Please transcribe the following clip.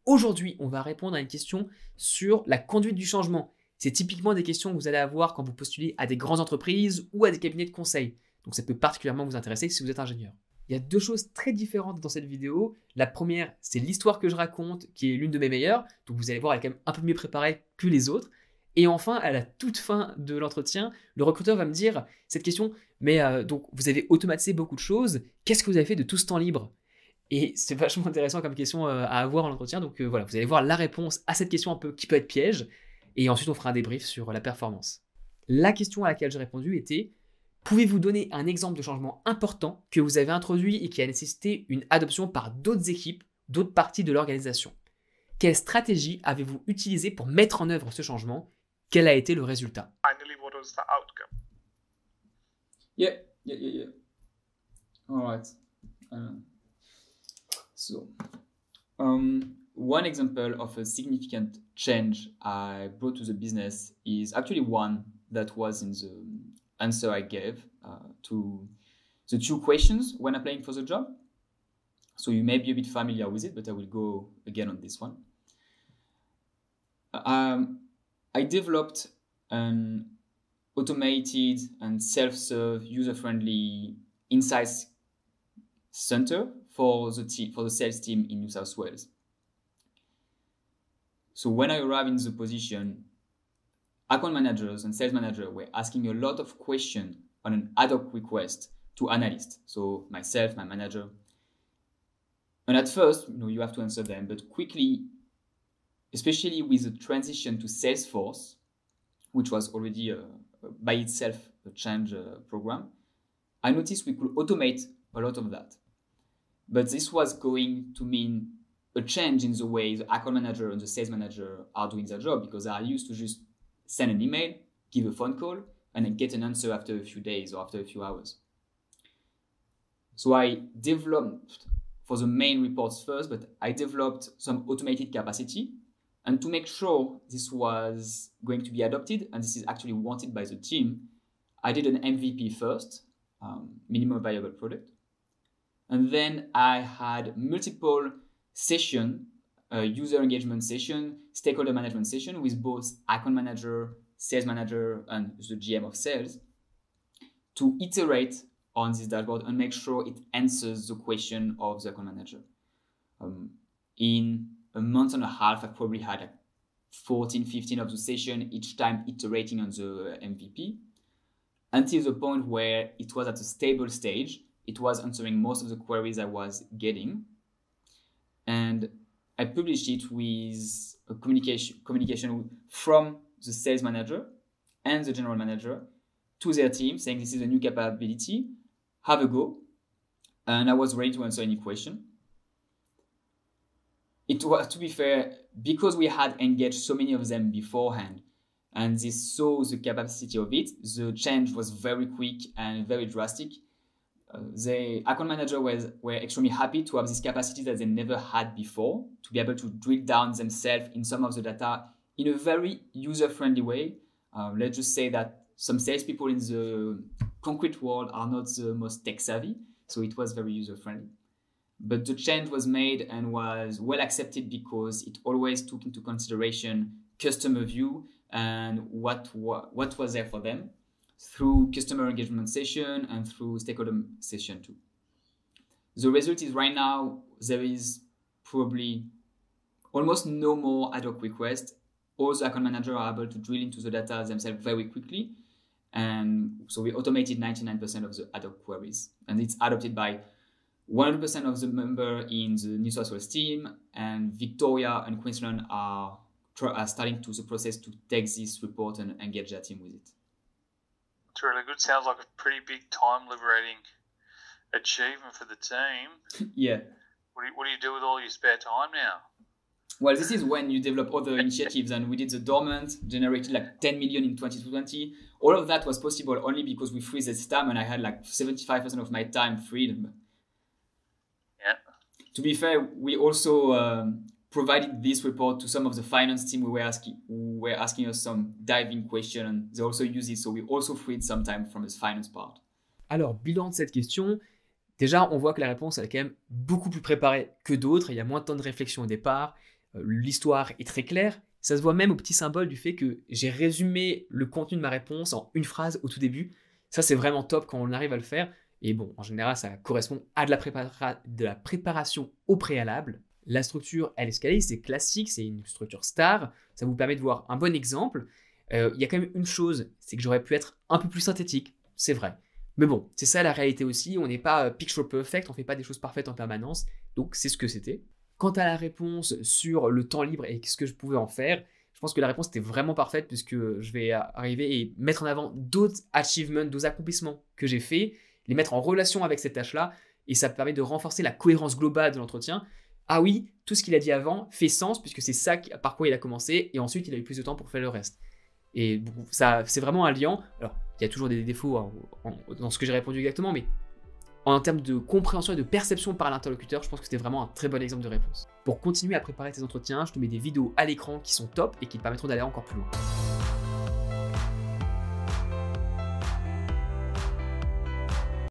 Aujourd'hui, on va répondre à une question sur la conduite du changement. C'est typiquement des questions que vous allez avoir quand vous postulez à des grandes entreprises ou à des cabinets de conseil. Donc ça peut particulièrement vous intéresser si vous êtes ingénieur. Il y a deux choses très différentes dans cette vidéo. La première, c'est l'histoire que je raconte, qui est l'une de mes meilleures. Donc vous allez voir, elle est quand même un peu mieux préparée que les autres. Et enfin, à la toute fin de l'entretien, le recruteur va me dire cette question, mais donc vous avez automatisé beaucoup de choses, qu'est-ce que vous avez fait de tout ce temps libre? Et c'est vachement intéressant comme question à avoir en entretien. Donc voilà, vous allez voir la réponse à cette question un peu qui peut être piège. Et ensuite, on fera un débrief sur la performance. La question à laquelle j'ai répondu était: pouvez-vous donner un exemple de changement important que vous avez introduit et qui a nécessité une adoption par d'autres équipes, d'autres parties de l'organisation? Quelle stratégie avez-vous utilisée pour mettre en œuvre ce changement? Quel a été le résultat? Finally, what was the outcome? Yeah. All right. One example of a significant change I brought to the business is actually one that was in the answer I gave to the two questions when applying for the job. So you may be a bit familiar with it, but I will go again on this one. I developed an automated and self-serve, user-friendly insights center for the sales team in New South Wales. So when I arrived in the position, account managers and sales managers were asking a lot of questions on an ad hoc request to analysts. So myself, my manager. And at first, you have to answer them, but quickly, especially with the transition to Salesforce, which was already by itself a change program, I noticed we could automate a lot of that. But this was going to mean a change in the way the account manager and the sales manager are doing their job, because they are used to just send an email, give a phone call, and then get an answer after a few days or after a few hours. So I developed for the main reports first, but I developed some automated capacity. And to make sure this was going to be adopted, and this is actually wanted by the team, I did an MVP first, minimum viable product. And then I had multiple sessions, user engagement session, stakeholder management session with both account manager, sales manager, and the GM of sales to iterate on this dashboard and make sure it answers the question of the account manager. In a month and a half, I probably had like 14, 15 of the session, each time iterating on the MVP, until the point where it was at a stable stage. It was answering most of the queries I was getting. And I published it with a communication from the sales manager and the general manager to their team, saying this is a new capability, have a go. And I was ready to answer any question. It was, to be fair, because we had engaged so many of them beforehand, and they saw the capacity of it, the change was very quick and very drastic. The account manager were extremely happy to have this capacity that they never had before, to be able to drill down themselves in some of the data in a very user-friendly way. Let's just say that some salespeople in the concrete world are not the most tech-savvy, so it was very user-friendly. But the change was made and was well accepted because it always took into consideration customer view and what was there for them, through customer engagement session and through stakeholder session too. The result is right now, there is probably almost no more ad hoc requests. All the account managers are able to drill into the data themselves very quickly. And so we automated 99% of the ad hoc queries. And it's adopted by 100% of the members in the New South Wales team, and Victoria and Queensland are starting to the process to take this report and engage their team with it. It's really good. Sounds like a pretty big time liberating achievement for the team. Yeah. What do you do with all your spare time now? Well, this is when you develop other initiatives, and we did the dormant, generated like 10 million in 2020. All of that was possible only because we freeze this time, and I had like 75% of my time freed. Yeah. To be fair, we also provided this report to some of the finance team who were asking us some diving questions, and they also use it. So we also freed some time from this finance part. Alors, bilan de cette question. Déjà, on voit que la réponse elle est quand même beaucoup plus préparée que d'autres. Il y a moins de temps de réflexion au départ. l'histoire est très claire. Ça se voit même au petit symbole du fait que j'ai résumé le contenu de ma réponse en une phrase au tout début. Ça, c'est vraiment top quand on arrive à le faire. Et bon, en général, ça correspond à de la préparation au préalable. La structure, elle est scalée, c'est classique, c'est une structure star. Ça vous permet de voir un bon exemple. Il y a quand même une chose, c'est que j'aurais pu être un peu plus synthétique, c'est vrai. Mais bon, c'est ça la réalité aussi, on n'est pas picture perfect, on ne fait pas des choses parfaites en permanence, donc c'est ce que c'était. Quant à la réponse sur le temps libre et ce que je pouvais en faire, je pense que la réponse était vraiment parfaite puisque je vais arriver et mettre en avant d'autres achievements, d'autres accomplissements que j'ai faits, les mettre en relation avec cette tâche-là, et ça permet de renforcer la cohérence globale de l'entretien. Ah oui, tout ce qu'il a dit avant fait sens puisque c'est ça par quoi il a commencé, et ensuite il a eu plus de temps pour faire le reste. Et bon, ça, c'est vraiment un lien. Alors, il y a toujours des défauts dans ce que j'ai répondu exactement, mais en termes de compréhension et de perception par l'interlocuteur, je pense que c'était vraiment un très bon exemple de réponse. Pour continuer à préparer tes entretiens, je te mets des vidéos à l'écran qui sont top et qui te permettront d'aller encore plus loin.